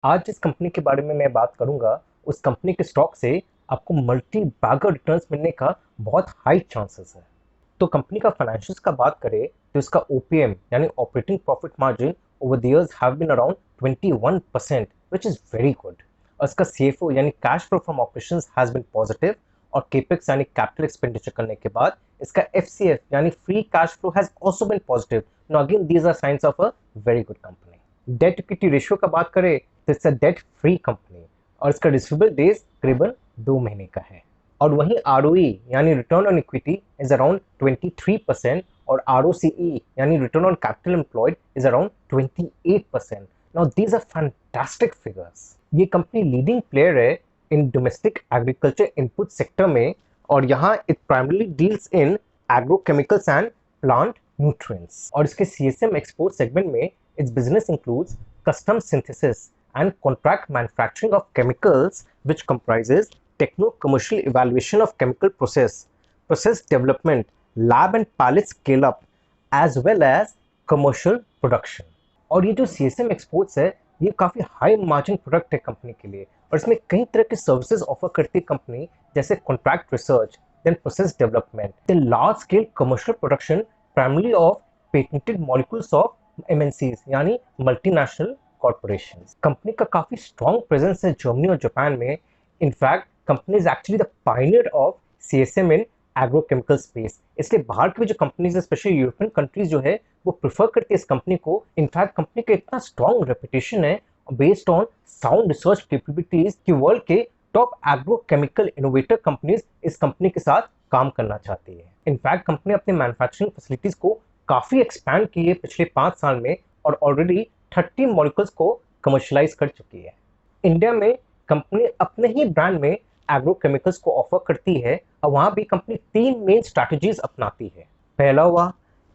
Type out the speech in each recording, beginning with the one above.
आज जिस कंपनी के बारे में मैं बात करूंगा, उस कंपनी के स्टॉक से आपको मल्टी बैगर रिटर्न्स मिलने का बहुत हाई चांसेस है। तो कंपनी का फाइनेंशियल्स का बात करें तो इसका ओपीएम यानी operating profit margin over the years have been around 21%, which is very good. और इसका सीएफओ यानी cash flow from operations has been positive, और केपेक्स यानी कैपिटल एक्सपेंडिचर करने के बाद इसका एफसीएफ यानी free cash flow has also been positive. Now again these are signs of a very good company. Debt equity ratio का बात करें तो it's a debt free company, और इसका रिसीवेबल डेज करीबन 2 महीने का है। और वहीं आरओई यानी return on equity is around 23%, और आरओसीई यानी return on capital employed is around 28%। Now these are fantastic figures. ये कंपनी लीडिंग प्लेयर है in domestic agriculture input sector में, और यहाँ it primarily deals in agrochemicals and plant nutrients. और इसके CSM export segment में its business includes custom synthesis and contract manufacturing of chemicals, which comprises techno-commercial evaluation of chemical process development, lab and pilot scale-up, as well as commercial production. और ये जो CSM exports है, ये काफ़ी high margin product है company के लिए, और इसमें कई तरह के सर्विसेज ऑफर करती है कंपनी, जैसे contract research, then process development, then large scale commercial production primarily of patented molecules of MNCs यानी मल्टीनेशनल कॉर्पोरेशंस। कंपनी का काफी स्ट्रॉन्ग प्रेजेंस है जर्मनी और जापान में। In fact company is actually the pioneer of CSM in agrochemical space. इसलिए बाहर की भी जो कंपनीज है, स्पेशली यूरोपियन कंट्रीज जो है, वो प्रेफर करती है इस कंपनी को। इनफैक्ट कंपनी का इतना स्ट्रॉन्ग रेपुटेशन है based on sound research capabilities कि वर्ल्ड के टॉप एग्रोकेमिकल इनोवेटर कंपनीज इस कंपनी के साथ काम करना चाहती है। इनफैक्ट कंपनी अपने मैन्युफैक्चरिंग फैसिलिटीज को काफी एक्सपैंड की है पिछले 5 साल में, और ऑलरेडी 30 मॉलिक्यूल्स को कमर्शियलाइज कर चुकी है। इंडिया में कंपनी अपने ही ब्रांड में एग्रोकेमिकल्स को ऑफर करती है, और वहां भी कंपनी 3 मेन स्ट्रैटेजीज अपनाती है। पहला हुआ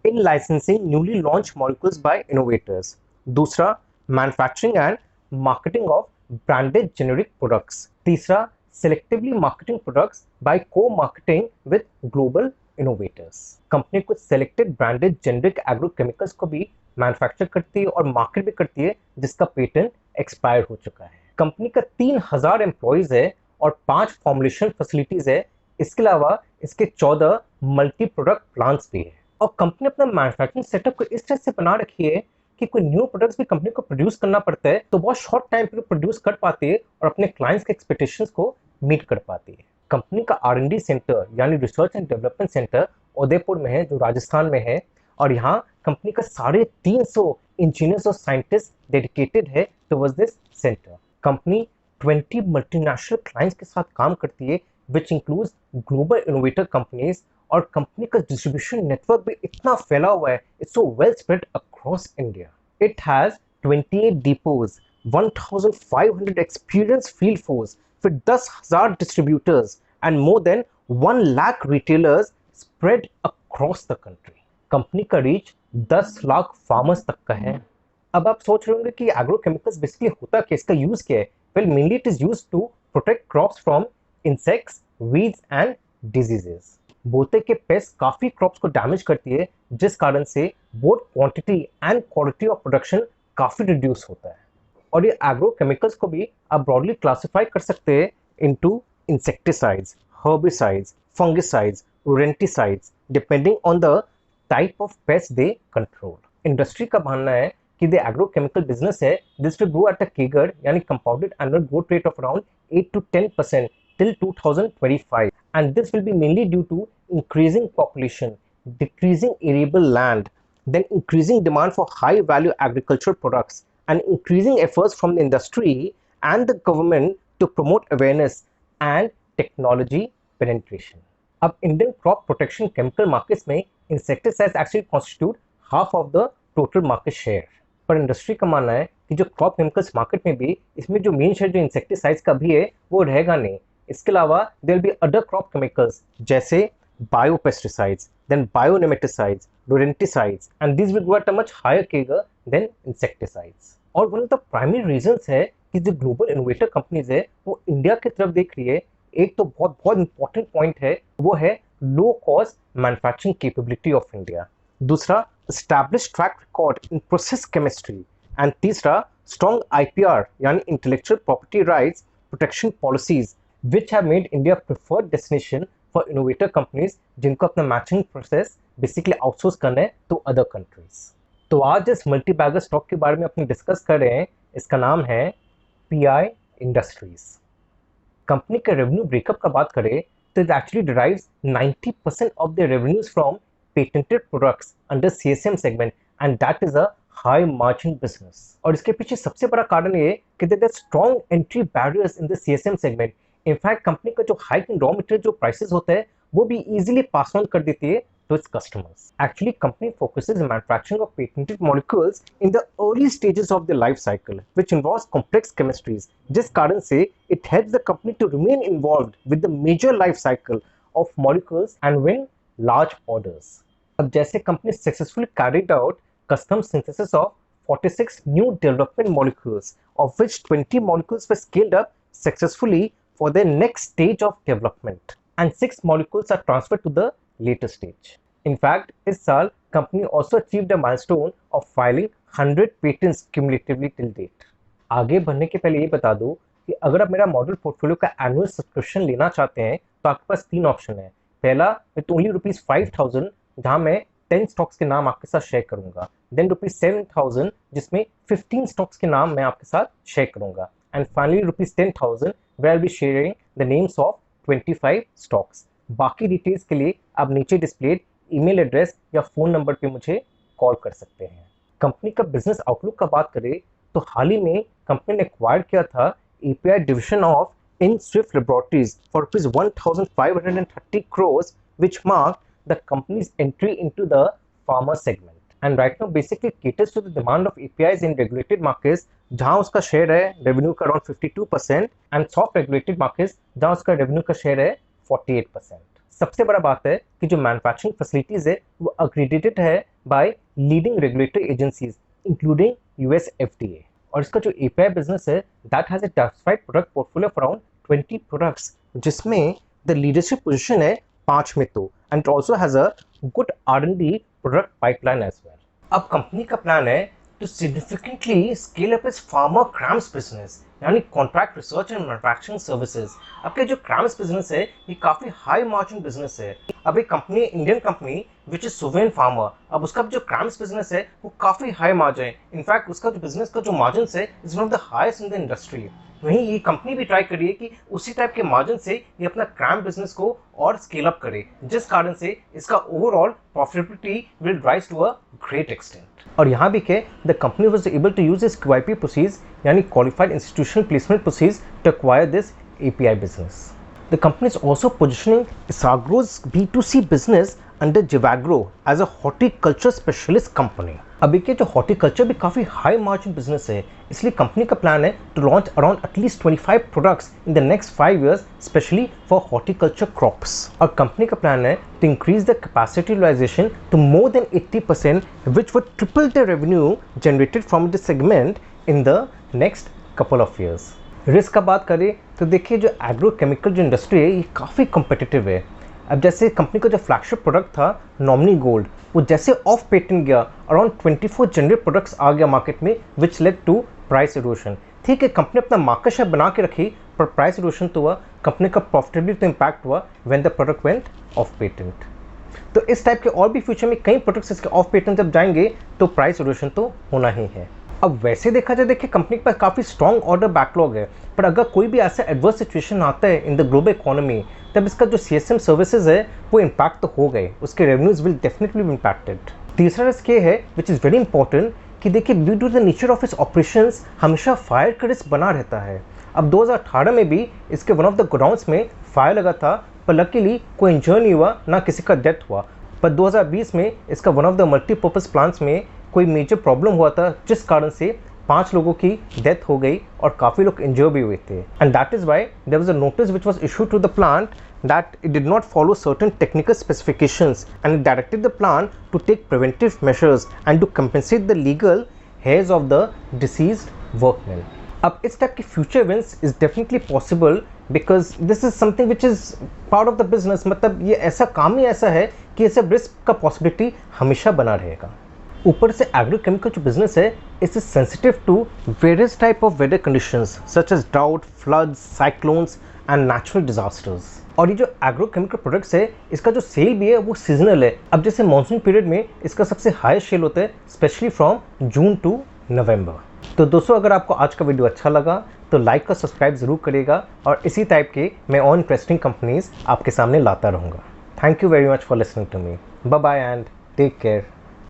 in licensing newly launch molecules by innovators. दूसरा, manufacturing and marketing of branded generic products. तीसरा, selectively marketing products by co-marketing with global innovators. Company कुछ सेलेक्टेड ब्रांडेड जेनेरिक एग्रोकेमिकल्स को भी मैन्युफैक्चर करती है और मार्केट भी करती है, जिसका पेटेंट एक्सपायर हो चुका है। कंपनी का 3000 एम्प्लॉइज है और 5 फॉर्मुलेशन फैसिलिटीज है। इसके अलावा इसके 14 मल्टी प्रोडक्ट प्लांट्स भी है। और कंपनी अपना मैन्युफैक्चरिंग सेटअप को इस तरह से बना रखी है कि कोई न्यू प्रोडक्ट्स भी कंपनी को प्रोड्यूस करना पड़ता है तो बहुत शॉर्ट टाइम पे प्रोड्यूस कर पाती है और अपने क्लाइंट्स के एक्सपेक्टेशंस को मीट कर पाती है। कंपनी का आर&डी सेंटर यानी research and development centre Udaipur में है, जो राजस्थान में है, और यहाँ कंपनी का 350 इंजीनियर्स और साइंटिस्ट डेडिकेटेड है towards this centre. Company 20 multinational clients के साथ काम करती है, which includes global innovator companies. और कंपनी का डिस्ट्रीब्यूशन नेटवर्क भी इतना फैला हुआ है, it's so well spread across India. It has 28 depots, 1500 experienced field force with 10,000 distributors and more than 1 lakh retailers spread across the country. Company का reach 10 lakh farmers तक का है। अब आप सोच रहे होंगे कि एग्रोकेमिकल्स बेसिकली होता क्या, इसका यूज क्या है? Well, mainly it is used to protect crops from insects, weeds and diseases. बोलते कि पेस्ट काफी क्रॉप्स को डैमेज करती है, जिस कारण से both quantity and quality of production काफी रिड्यूस होता है। और ये एग्रोकेमिकल्स को भी आप ब्रॉडली क्लासिफाई कर सकते हैं into insecticides, herbicides, fungicides, rodenticides, depending on the type of pest they control. Industry का मानना है कि द एग्रोकेमिकल बिजनेस है this will grow at a CAGR यानी compounded annual growth rate of around 8 to 10% till 2025, and this will be mainly due to increasing population, decreasing arable land, then increasing demand for high value agricultural products, and increasing efforts from the industry and the government to promote awareness and technology penetration. अब Indian crop protection chemical markets में insecticides actually constitute half of the total market share. पर industry का मानना है कि जो crop chemicals market में भी इसमें जो मेन शेयर जो इंसेक्टिसाइड्स का भी है वो रहेगा नहीं। इसके अलावा there will be other crop chemicals जैसे biopesticides, then bionematicides, rodenticides, and this will grow at a much higher CAGR than insecticides. और one of the primary reasons है कि जो ग्लोबल इनोवेटर कंपनीज है वो इंडिया की तरफ देख रही है। एक तो बहुत बहुत इंपॉर्टेंट पॉइंट है, वो है low cost manufacturing capability of India. दूसरा, establish track record in process chemistry, and तीसरा, strong IPR यानी intellectual property rights protection policies which have made India preferred destination for innovator companies जिनको अपना matching process basically outsource करना है to other countries। तो आज इस मल्टी बैगर स्टॉक के बारे में अपने डिस्कस कर रहे हैं, इसका नाम है PI इंडस्ट्रीज। कंपनी के रेवेन्यू ब्रेकअप का बात करें तो it actually derives 90% of the revenues from patented products under CSM segment and that is a high margin business. और इसके पीछे सबसे बड़ा कारण ये कि there are strong entry barriers in the CSM segment. In fact company का जो हाइक इन रॉ मटेरियल जो प्राइसेस होते हैं वो भी इजीली पास ऑन कर देती है to its customers. Actually, company focuses on manufacturing of patented molecules in the early stages of their life cycle, which involves complex chemistries. जिस कारण से it helps the company to remain involved with the major life cycle of molecules and win large orders. अब जैसे company successfully carried out custom synthesis of 46 new development molecules, of which 20 molecules were scaled up successfully for their next stage of development, and 6 molecules are transferred to the later stage. In fact, इस साल company also achieved a milestone of filing 100 patents cumulatively till date. आगे बढ़ने के पहले ये बता दूं कि अगर आप मेरा मॉडल पोर्टफोलियो का एनुअल सब्सक्रिप्शन लेना चाहते हैं तो आपके पास 3 ऑप्शन है। पहला विथ ओनली ₹5,000 जहां मैं 10 स्टॉक्स के नाम आपके साथ शेयर करूंगा, देन ₹7,000 जिसमें 15 स्टॉक्स के नाम मैं आपके साथ शेयर करूंगा, and finally ₹10,000 where I will be sharing the names of 25 stocks. बाकी डिटेल्स के लिए आप नीचे डिस्प्लेड ईमेल एड्रेस या फोन नंबर पे मुझे कॉल कर सकते हैं। कंपनी का बिजनेस आउटलुक का बात करें तो हाल ही में कंपनी ने एक्वायर किया था API division of in Swift laboratories for ₹1,530 crores, which marked the company's entry into the pharma segment and right now basically caters to the demand of APIs in regulated markets जहां उसका share है revenue का around 52% and soft regulated markets जहां उसका revenue का share है 48%। सबसे बड़ा बात है कि जो मैन्युफैक्चरिंग फैसिलिटीज है वो अक्रेडिटेड है by leading regulatory agencies including US FDA। और इसका जो API बिजनेस है that has a diversified product portfolio of around 20 products जिसमें द लीडरशिप पोजीशन है 5 में तो, and also has a good R&D product pipeline as well. अब company का प्लान है to significantly scale up its pharma CRAMS business यानी contract research and manufacturing services. आपके जो CRAMS बिजनेस है ये काफी हाई मार्जिन बिजनेस है। अब एक company Indian company which is Suven pharma, अब उसका जो CRAMS बिजनेस है वो काफी हाई मार्जिन है। इनफैक्ट उसका जो बिजनेस का जो मार्जिन है is one of the highest in the industry. वहीं ये कंपनी भी ट्राई करिए कि उसी टाइप के मार्जिन से ये अपना CRAMS बिजनेस को और स्केल अप करे, जिस कारण से इसका overall profitability will rise to a great extent. और यहाँ भी के the company was able to use इस QIP प्रोसीज यानी qualified institutional placement proceeds to acquire this API business. The company is also positioning Isagro's B2C business under Jivagro as a horticulture specialist company. अभी के जो horticulture भी काफ़ी high margin business है, इसलिए company का plan है to launch around at least 25 products in the next 5 years specially for horticulture crops. और कंपनी का प्लान है to increase the capacity utilisation to more than 80% which would triple the revenue generated from the segment in the next couple of years. Risk का बात करें तो देखिए जो agrochemical जो इंडस्ट्री है ये काफ़ी कम्पिटिटिव है। अब जैसे कंपनी का जो फ्लैगशिप प्रोडक्ट था नॉमिनी गोल्ड, वो जैसे ऑफ पेटेंट गया अराउंड 24 जेनरिक प्रोडक्ट्स आ गया मार्केट में which led to price erosion. ठीक है, कंपनी अपना मार्केट शेयर बना के रखी पर प्राइस इरोशन तो हुआ, कंपनी का प्रॉफिटेबिलिटी तो इम्पैक्ट हुआ when the product went of patent. तो इस टाइप के और भी फ्यूचर में कई प्रोडक्ट्स इसके ऑफ पेटेंट जब जाएंगे तो प्राइस इरोशन तो होना ही है। अब वैसे देखा जाए, देखिए कंपनी के पास काफ़ी स्ट्रॉन्ग ऑर्डर बैकलॉग है, पर अगर कोई भी ऐसा एडवर्स सिचुएशन आता है इन द ग्लोबल इकोनॉमी तब इसका जो CSM सर्विसेज है वो इम्पैक्ट तो हो गए, उसके revenues will definitely be impacted. तीसरा रिस्क ये है विच इज़ वेरी इंपॉर्टेंट कि देखिए due to the nature of its operations हमेशा फायर का रिस्क बना रहता है। अब 2018 में भी इसके वन ऑफ द गोडाउन्स में फायर लगा था, पर लकीली कोई इंजर नहीं हुआ, ना किसी का डेथ हुआ। पर 2020 में इसका one of the multipurpose plants में कोई मेजर प्रॉब्लम हुआ था जिस कारण से 5 लोगों की डेथ हो गई और काफ़ी लोग इंजर भी हुए थे। And that is why there was a notice which was issued to the plant that it did not follow certain technical specifications and it directed the plant to take preventive measures and to compensate the legal heirs of the deceased workmen. अब इस type के future events is definitely possible because this is something which is part of the business। मतलब ये ऐसा काम ही ऐसा है कि ऐसे रिस्क का पॉसिबिलिटी हमेशा बना रहेगा। ऊपर से एग्रोकेमिकल जो बिजनेस है it is sensitive to various type of weather conditions such as drought, floods, cyclones and natural disasters. और ये जो एग्रोकेमिकल प्रोडक्ट्स है इसका जो सेल भी है वो सीजनल है। अब जैसे मानसून पीरियड में इसका सबसे हाईएस्ट सेल होता है स्पेशली फ्रॉम जून टू नवंबर। तो दोस्तों अगर आपको आज का वीडियो अच्छा लगा तो लाइक और सब्सक्राइब जरूर करिएगा और इसी टाइप के मैं और इंटरेस्टिंग कंपनीज आपके सामने लाता रहूँगा। Thank you very much for listening to मी। Bye bye and take care.